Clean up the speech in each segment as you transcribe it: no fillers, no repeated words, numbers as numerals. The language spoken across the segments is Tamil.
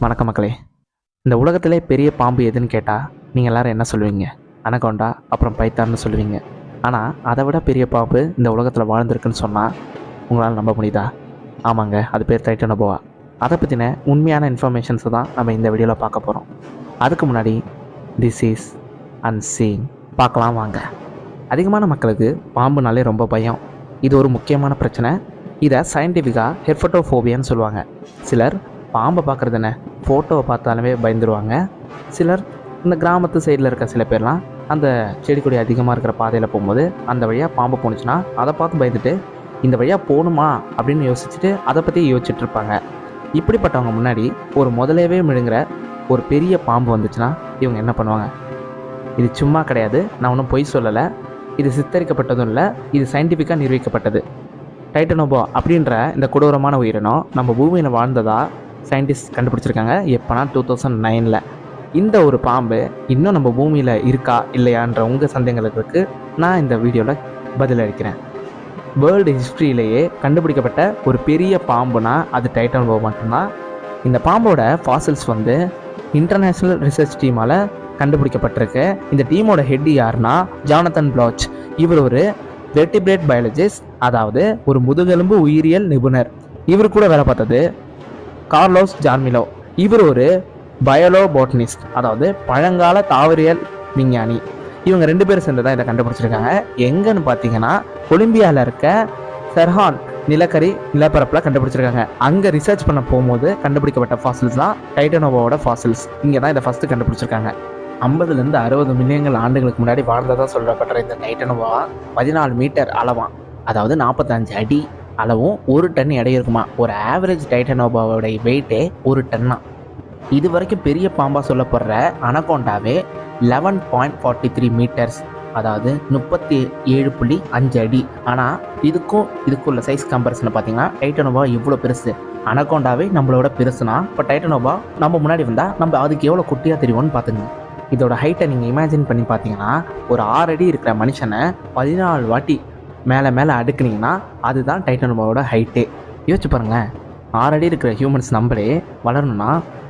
வணக்கம் மக்களே. இந்த உலகத்திலே பெரிய பாம்பு எதுன்னு கேட்டால் நீங்கள் எல்லோரும் என்ன சொல்லுவீங்க? அனகோண்டா, அப்புறம் பைத்தான்னு சொல்லுவீங்க. ஆனால் அதை விட பெரிய பாம்பு இந்த உலகத்தில் வாழ்ந்துருக்குன்னு சொன்னால் உங்களால் நம்ப முடியுதா? ஆமாங்க, அது பேர் டைட்டானோபோவா. அதை பற்றின உண்மையான இன்ஃபர்மேஷன்ஸை தான் நம்ம இந்த வீடியோவில் பார்க்க போகிறோம். அதுக்கு முன்னாடி திஸ் இஸ் அன்சீன் பார்க்கலாம் வாங்க. அதிகமான மக்களுக்கு பாம்புனாலே ரொம்ப பயம். இது ஒரு முக்கியமான பிரச்சனை. இதை சயின்டிஃபிக்காக ஹெர்பட்டோஃபோபியான்னு சொல்லுவாங்க. சிலர் பாம்பை பார்க்குறது என்ன, ஃபோட்டோவை பார்த்தாலுமே பயந்துருவாங்க. சிலர் இந்த கிராமத்து சைடில் இருக்க சில பேர்லாம் அந்த செடி கொடி அதிகமாக இருக்கிற பாதையில் போகும்போது அந்த வழியாக பாம்பு போணுச்சுன்னா அதை பார்த்து பயந்துட்டு இந்த வழியாக போகணுமா அப்படின்னு யோசிச்சுட்டு அதை பற்றி யோசிச்சுட்டு இருப்பாங்க. இப்படிப்பட்டவங்க முன்னாடி ஒரு முதலேவே விழுங்குற ஒரு பெரிய பாம்பு வந்துச்சுன்னா இவங்க என்ன பண்ணுவாங்க? இது சும்மா கிடையாது, நான் ஒன்றும் பொய் சொல்லலை. இது சித்தரிக்கப்பட்டதும் இல்லை, இது சயின்டிஃபிக்காக நிரூபிக்கப்பட்டது. டைட்டானோபோவா அப்படின்ற இந்த கொடூரமான உயிரினம் நம்ம பூமியில் வாழ்ந்ததா சயின்டிஸ்ட் கண்டுபிடிச்சிருக்காங்க. எப்போனா 2009. இந்த ஒரு பாம்பு இன்னும் நம்ம பூமியில் இருக்கா இல்லையான்ற உங்கள் சந்தேகங்களுக்கு நான் இந்த வீடியோவில் பதிலளிக்கிறேன். வேர்ல்டு ஹிஸ்ட்ரியிலேயே கண்டுபிடிக்கப்பட்ட ஒரு பெரிய பாம்புனா அது டைட்டானோபோவா மட்டும்தான். இந்த பாம்போட ஃபாசில்ஸ் இன்டர்நேஷ்னல் ரிசர்ச் டீமால் கண்டுபிடிக்கப்பட்டிருக்கு. இந்த டீமோட ஹெட் யாருன்னா ஜானதன் பிளாச். இவர் ஒரு வெர்டிபிரேட் பயாலஜிஸ்ட், அதாவது ஒரு முதுகெலும்பு உயிரியல் நிபுணர். இவர் கூட வேலை பார்த்தது கார்லோஸ் ஜார்மிலோ. இவர் ஒரு பயோலோபோட்டனிஸ்ட், அதாவது பழங்கால தாவரியல் விஞ்ஞானி. இவங்க 2 பேரும் சேர்ந்து தான் இதை கண்டுபிடிச்சிருக்காங்க. எங்கன்னு பார்த்தீங்கன்னா கொலம்பியாவில் இருக்க செர்ஹான் நிலப்பரப்பில் கண்டுபிடிச்சிருக்காங்க. அங்கே ரிசர்ச் பண்ண போகும்போது கண்டுபிடிக்கப்பட்ட ஃபாசில்ஸ் தான் டைட்டானோபோவோட ஃபாசில்ஸ். இங்கே தான் இதை ஃபஸ்ட்டு கண்டுபிடிச்சிருக்காங்க. 50 to 60 மில்லியன் ஆண்டுகளுக்கு முன்னாடி வாழ்ந்ததாக சொல்லப்படுற இந்த டைட்டானோபோவா 14 மீட்டர் அளவாம், அதாவது 45 அடி அளவும் 1 டன் எடை இருக்குமா. ஒரு ஆவரேஜ் டைட்டானோபோவோட வெயிட்டே 1 டன்னா. இது வரைக்கும் பெரிய பாம்பாக சொல்லப்படுற அனகோண்டாவே 11.43 மீட்டர்ஸ், அதாவது 37.5 அடி. ஆனால் இதுக்குள்ள சைஸ் கம்பேரிசனை பார்த்தீங்கன்னா டைட்டானோபோவா இவ்வளோ பெருசு. அனகோண்டாவே நம்மளோட பெருசுனா இப்போ டைட்டானோபோவா நம்ம முன்னாடி வந்தால் நம்ம அதுக்கு எவ்வளோ குட்டியாக தெரியும்னு பார்த்துங்க. இதோட ஹைட்டை நீங்கள் இமேஜின் பண்ணி பார்த்தீங்கன்னா ஒரு 6 அடி இருக்கிற மனுஷனை 14 வாட்டி மேலே அடுக்குனீங்கன்னா அதுதான் டைட்டானோபோவோட ஹைட்டே. யோசிச்சு பாருங்களேன், 6 அடி இருக்கிற ஹியூமன்ஸ் நம்மளே வளரணும்னா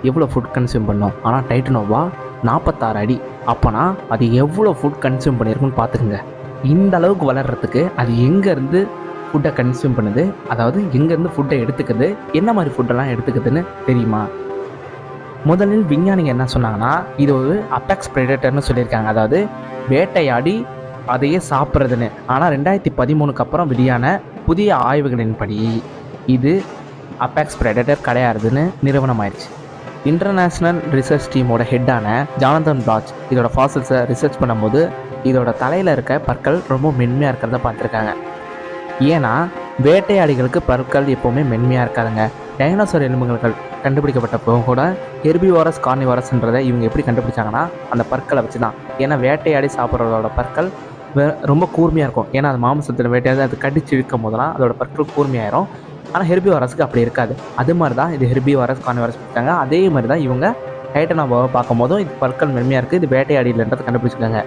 எவ்வளோ ஃபுட் கன்சியூம் பண்ணோம். ஆனால் டைட்டானோபா 46 அடி. அப்போனா அது எவ்வளோ ஃபுட் கன்சியூம் பண்ணியிருக்குன்னு பார்த்துக்குங்க. இந்த அளவுக்கு வளர்கிறதுக்கு அது எங்கேருந்து ஃபுட்டை கன்சியூம் பண்ணுது, அதாவது எங்கேருந்து ஃபுட்டை எடுத்துக்குது, என்ன மாதிரி ஃபுட்டெல்லாம் எடுத்துக்குதுன்னு தெரியுமா? முதலில் விஞ்ஞானிங்க என்ன சொன்னாங்கன்னா இது ஒரு அபெக்ஸ் பிரெடேட்டர்னு சொல்லியிருக்காங்க, அதாவது வேட்டையாடி அதையே சாப்பிட்றதுன்னு. ஆனால் 2013 அப்புறம் வெளியான புதிய ஆய்வுகளின்படி இது அபெக்ஸ் பிரெடேட்டர் கிடையாதுன்னு நிறுவனம் ஆயிடுச்சு. இன்டர்நேஷ்னல் ரிசர்ச் டீமோட ஹெட்டான ஜானதன் பிளாச் இதோட ஃபாசில்ஸை ரிசர்ச் பண்ணும்போது இதோட தலையில் இருக்க பற்கள் ரொம்ப மென்மையாக இருக்கிறத பார்த்துருக்காங்க. ஏன்னா வேட்டையாடிகளுக்கு பற்கள் எப்போவுமே மென்மையாக இருக்காதுங்க. டைனோசர் எலும்புகள் கண்டுபிடிக்கப்பட்டப்போ கூட ஹெர்பிவோரஸ் கார்னிவோரஸ்ன்றதை இவங்க எப்படி கண்டுபிடிச்சாங்கன்னா அந்த பற்களை வச்சு தான். ஏன்னா வேட்டையாடி சாப்பிட்றதோட பற்கள் ரொம்ப கூர்மையாக இருக்கும். ஏன்னா அது மாம்சத்தில் வேட்டையாடி அது கடிச்சு இழுக்கும் போதெல்லாம் அதோட பற்கள் கூர்மையாயிரும். ஆனால் ஹெர்பிவோரஸ்க்கு அப்படி இருக்காது. அது மாதிரி தான் இது ஹெர்பிவோரஸ் கார்னிவோரஸ் இருக்காங்க. அதே மாதிரி தான் இவங்க டைட்டானோபோவை பார்க்கும் போதும் இது பற்கள் மென்மையாக இருக்குது, இது வேட்டையாடிலன்றதை கண்டுபிடிச்சிருக்காங்க.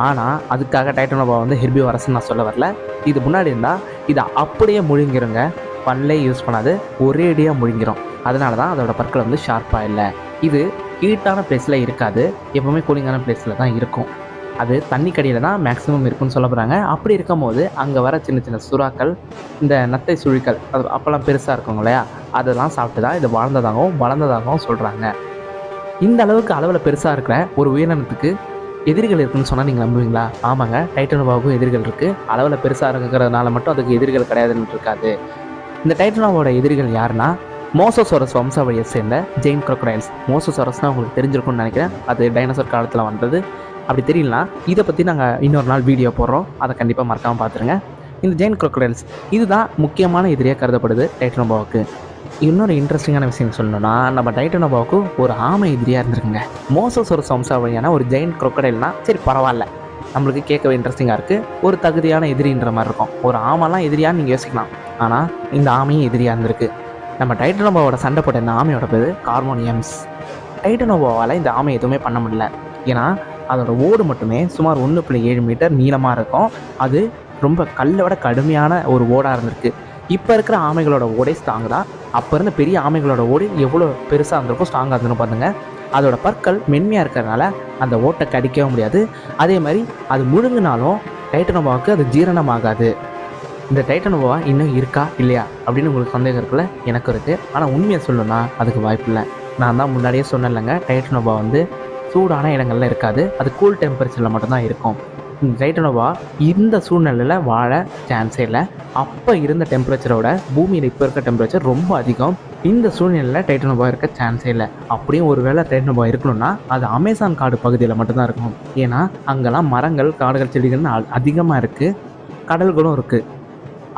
ஆனால் அதுக்காக டைட்டானோபோவா ஹெர்பிவோரஸ்ன்னு நான் சொல்ல வரல. இது முன்னாடி இருந்தால் இதை அப்படியே முழுங்கிருங்க, பல்லே யூஸ் பண்ணாது, ஒரேடியாக முழுங்கிரும். அதனால தான் அதோட பற்கள் ஷார்ப்பாக இல்லை. இது ஹீட்டான பிளேஸில் இருக்காது, எப்போவுமே கூலிங்கான பிளேஸில் தான் இருக்கும். அது தண்ணி கடியில் தான் மேக்ஸிமம் இருக்குன்னு சொல்ல போகிறாங்க. அப்படி இருக்கும் போது அங்கே வர சின்ன சின்ன சுறாக்கள், இந்த நத்தை சுழிகள், அது அப்போல்லாம் பெருசாக இருக்கும் இல்லையா, அதெல்லாம் சாப்பிட்டு தான் இது வாழ்ந்ததாகவும் வளர்ந்ததாகவும் சொல்கிறாங்க. இந்த அளவுக்கு அளவில் பெருசாக இருக்கிற ஒரு உயிரினத்துக்கு எதிரிகள் இருக்குன்னு சொன்னால் நீங்கள் நம்புவீங்களா? ஆமாங்க, டைட்டானோபாவுக்கும் எதிரிகள் இருக்குது. அளவில் பெருசாக இருக்கிறதுனால மட்டும் அதுக்கு எதிரிகள் கிடையாதுன்னு இருக்காது. இந்த டைட்டானோபாவோட எதிரிகள் யாருன்னா மோசோசோரஸ் வம்சாவளியை சேர்ந்த ஜெயின் crocodiles. மோசோசோரஸ்னால் உங்களுக்கு தெரிஞ்சிருக்கும்னு நினைக்கிறேன். அது டைனோசர் காலத்தில் வந்தது. அப்படி தெரியலனா இதை பற்றி நாங்கள் இன்னொரு நாள் வீடியோ போடுறோம், அதை கண்டிப்பாக மறக்காமல் பார்த்துருங்க. இந்த ஜெயின் crocodiles இதுதான் முக்கியமான எதிரியாக கருதப்படுது டைட்டானோபாவுக்கு. இன்னொரு இன்ட்ரெஸ்டிங்கான விஷயம் சொல்லணும்னா நம்ம டைட்டானோபாவுக்கு ஒரு ஆமை எதிரியாக இருந்திருக்குங்க. மோசோசோரஸ் வம்சாவளியான ஒரு ஜெயின் crocodileனா சரி பரவாயில்ல, நம்மளுக்கு கேட்கவே இன்ட்ரெஸ்டிங்காக இருக்குது. ஒரு தகுதியான எதிரின்ற மாதிரி இருக்கும். ஒரு ஆமைலாம் எதிரியான்னு நீங்கள் யோசிக்கலாம். ஆனால் இந்த ஆமையும் எதிரியாக இருந்திருக்கு. நம்ம டைட்டானோபாவோட சண்டை போட்ட இந்த ஆமையோட பேர் கார்மோனியம்ஸ். டைட்டானோபாவால் இந்த ஆமை எதுவுமே பண்ண முடியல. ஏன்னா அதோட ஓடு மட்டுமே சுமார் 1.7 மீட்டர் நீளமாக இருக்கும். அது ரொம்ப கல்லை விட கடுமையான ஒரு ஓடாக இருந்திருக்கு. இப்போ இருக்கிற ஆமைகளோட ஓடே ஸ்ட்ராங் தான். அப்போ இருந்த பெரிய ஆமைகளோட ஓடு எவ்வளோ பெருசாக இருந்திருக்கும், ஸ்ட்ராங்காக இருந்திருக்கும் பாருங்க. அதோட பற்கள் மென்மையாக இருக்கிறதுனால அந்த ஓட்டை கடிக்கவே முடியாது. அதே மாதிரி அது முழுங்கினாலும் டைட்டனோவாவுக்கு அது ஜீரணமாகாது. இந்த டைட்டனோவா இன்னும் இருக்கா இல்லையா அப்படின்னு உங்களுக்கு சந்தேகம் இருக்குல்ல, எனக்கு இருக்குது. ஆனால் உண்மையை சொல்லணும்னா அதுக்கு வாய்ப்பு இல்லை. நான் தான் முன்னாடியே சொன்னேன்லங்க, டைட்டனோவா வந்து சூடான இடங்கள்ல இருக்காது, அது கூல் டெம்பரேச்சரில் மட்டும்தான் இருக்கும். இந்த டைட்டனோவா இந்த சூழ்நிலையில் வாழ சான்ஸே இல்லை. அப்போ இருந்த டெம்பரேச்சரோட பூமியில் இப்போ இருக்க டெம்பரேச்சர் ரொம்ப அதிகம். இந்த சூழ்நிலையில் டைட்டனோவா இருக்க சான்ஸே இல்லை. அப்படியும் ஒரு வேளை டைட்டனோவா இருக்கணும்னா அது அமேசான் காடு பகுதியில் மட்டும்தான் இருக்கும். ஏன்னா அங்கெல்லாம் மரங்கள், காடுகள், செடிகள்னு அதிகமாக இருக்குது, கடல்களும் இருக்குது.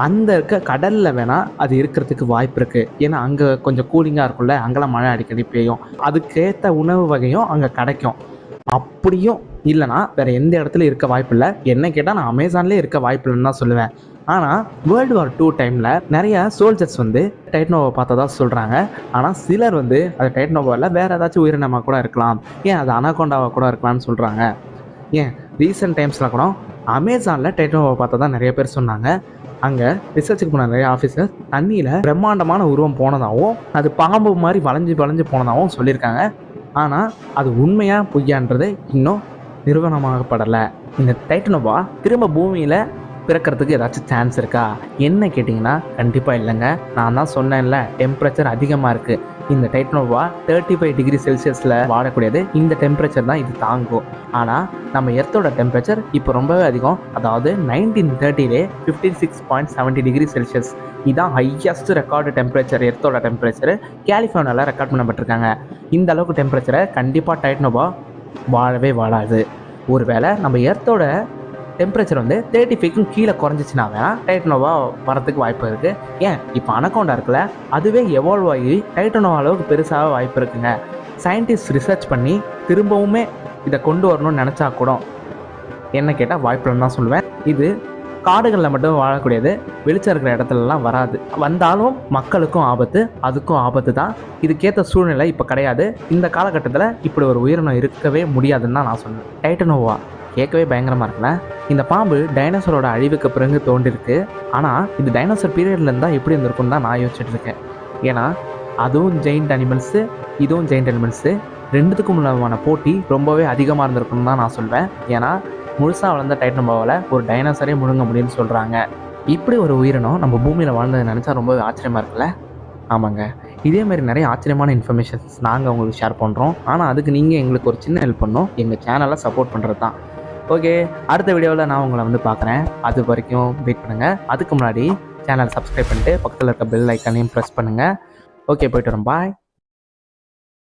அந்த இருக்க கடலில் வேணால் அது இருக்கிறதுக்கு வாய்ப்பு இருக்குது. ஏன்னா அங்கே கொஞ்சம் கூலிங்காக இருக்கும்ல, அங்கெல்லாம் மழை அடிக்கடி பெய்யும், அதுக்கேற்ற உணவு வகையும் அங்கே கிடைக்கும். அப்படியும் இல்லைனா வேறு எந்த இடத்துல இருக்க வாய்ப்பு இல்லை. என்ன கேட்டால் நான் அமேசான்லேயே இருக்க வாய்ப்பு இல்லைன்னு தான் சொல்லுவேன். ஆனால் World War II டைமில் நிறைய சோல்ஜர்ஸ் வந்து டைட்டனோவை பார்த்ததா சொல்கிறாங்க. ஆனால் சிலர் வந்து அது டைட்டனோவாவில் வேறு ஏதாச்சும் உயிரினமாக கூட இருக்கலாம், ஏன் அது அனகோண்டாவாக கூட இருக்கலாம்னு சொல்கிறாங்க. ஏன் ரீசெண்ட் டைம்ஸில் கூட அமேசானில் டைட்டனோவை பார்த்ததா நிறைய பேர் சொன்னாங்க. அங்கே ரிசர்ச்சுக்கு போன நிறைய ஆஃபீஸர் தண்ணியில் பிரம்மாண்டமான உருவம் போனதாகவும் அது பாம்பு மாதிரி வளைஞ்சு போனதாகவும் சொல்லியிருக்காங்க. ஆனால் அது உண்மையாக பொய்யான்றது இன்னும் நிறுவனமாகப்படலை. இந்த டைட்டனோவா திரும்ப பூமியில் பிறக்கிறதுக்கு ஏதாச்சும் சான்ஸ் இருக்கா என்ன கேட்டிங்கன்னா கண்டிப்பாக இல்லைங்க. நான் தான் சொன்னேன்ல, டெம்பரேச்சர் அதிகமாக இருக்குது. இந்த டைட்டனோவா 35 டிகிரி செல்சியஸில் வாழக்கூடியது. இந்த டெம்பரேச்சர் தான் இது தாங்கும். ஆனால் நம்ம எர்த்தோட டெம்பரேச்சர் இப்போ ரொம்பவே அதிகம். அதாவது 1930 56.70 டிகிரி செல்சியஸ். இதுதான் ஹையஸ்ட் ரெக்கார்டு டெம்பரேச்சர். எர்த்தோட டெம்பரேச்சர் கலிஃபோர்னியாவில் ரெக்கார்ட் பண்ணப்பட்டிருக்காங்க. இந்த அளவுக்கு டெம்பரேச்சரை கண்டிப்பாக டைட்டனோவா வாழவே வாழாது. ஒருவேளை நம்ம எர்த்தோட டெம்பரேச்சர் வந்து 35க்கும் கீழே குறைஞ்சிச்சுனா வேணால் டைட்டனோவா வரத்துக்கு வாய்ப்பு இருக்குது. ஏன் இப்போ அனகோண்டா இருக்குல்ல, அதுவே எவால்வ் ஆகி டைட்டனோவா அளவுக்கு பெருசாக வாய்ப்பு இருக்குங்க. சயின்டிஸ்ட் ரிசர்ச் பண்ணி திரும்பவுமே இதை கொண்டு வரணும்னு நினச்சா கூட என்ன கேட்டால் வாய்ப்பு இல்லைன்னு தான் சொல்லுவேன். இது காடுகளில் மட்டும் வாழக்கூடியது, வெளிச்சம் இருக்கிற இடத்துலலாம் வராது. வந்தாலும் மக்களுக்கும் ஆபத்து, அதுக்கும் ஆபத்து தான். இதுக்கேற்ற சூழ்நிலை இப்போ கிடையாது. இந்த காலகட்டத்தில் இப்படி ஒரு உயிரினம் இருக்கவே முடியாதுன்னு தான் நான் சொல்லுவேன். டைட்டனோவா கேட்கவே பயங்கரமாக இருக்குல்ல. இந்த பாம்பு டைனோசரோட அழிவுக்கு பிறகு தோன்றிருக்கு. ஆனால் இது டைனோசர் பீரியட்லேருந்து தான் எப்படி இருந்திருக்குன்னு தான் நான் யோசிச்சுட்டு இருக்கேன். ஏன்னா அதுவும் ஜெயிண்ட் அனிமல்ஸு, இதுவும் ஜெயிண்ட் அனிமல்ஸு, ரெண்டுத்துக்கும் உள்ளமான போட்டி ரொம்பவே அதிகமாக இருந்திருக்குன்னு தான் நான் சொல்வேன். ஏன்னா முழுசாக வளர்ந்த டைட்டனோவாவில் ஒரு டைனோசரே முழுங்க முடியும்னு சொல்கிறாங்க. இப்படி ஒரு உயிரினம் நம்ம பூமியில் வாழ்ந்ததை நினச்சா ரொம்பவே ஆச்சரியமாக இருக்குல்ல. ஆமாங்க, இதேமாதிரி நிறைய ஆச்சரியமான இன்ஃபர்மேஷன்ஸ் நாங்கள் உங்களுக்கு ஷேர் பண்ணுறோம். ஆனால் அதுக்கு நீங்கள் எங்களுக்கு ஒரு சின்ன ஹெல்ப் பண்ணணும், எங்கள் சேனலை சப்போர்ட் பண்ணுறது தான். ஓகே, அடுத்த வீடியோவில் நான் உங்களை வந்து பார்க்குறேன். அது வரைக்கும் வெயிட் பண்ணுங்கள். அதுக்கு முன்னாடி சேனல் சப்ஸ்கிரைப் பண்ணிட்டு பக்கத்தில் இருக்க பெல் ஐக்கானையும் ப்ரெஸ் பண்ணுங்கள். ஓகே, போய்ட்டு வரோம். பாய்.